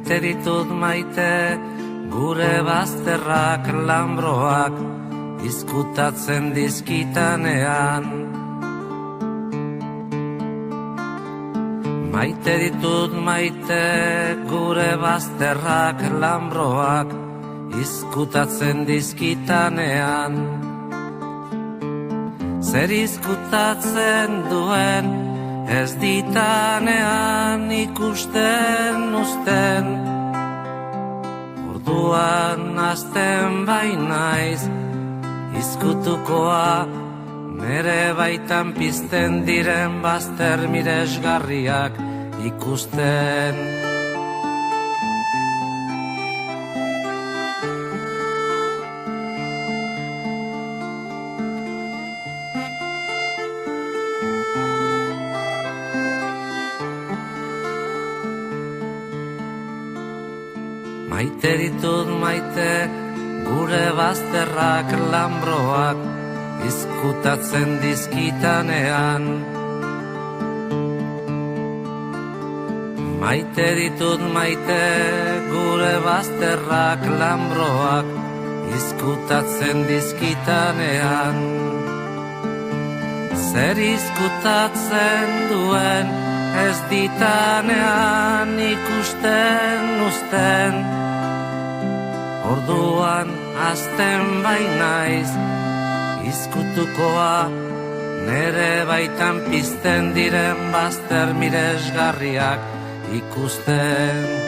Maite ditut maite, gure bazterrak lambroak izkutatzen dizkitanean. Maite ditut maite, gure bazterrak lambroak izkutatzen dizkitanean. Zer izkutatzen duen, ez ditanean ikusten uzten. Orduan hasten bainaiz, izkutukoa, nere baitan pizten diren bazter miresgarriak ikusten. Maite ditut maite, gure bazterrak lambroak izkutatzen dizkitanean. Maite ditut maite, gure bazterrak lambroak izkutatzen dizkitanean. Zer izkutatzen duen, ez ditanean ikusten uzten. Orduan hasten bainaiz, izkutukoa, nere baitan pizten diren bazter miresgarriak ikusten.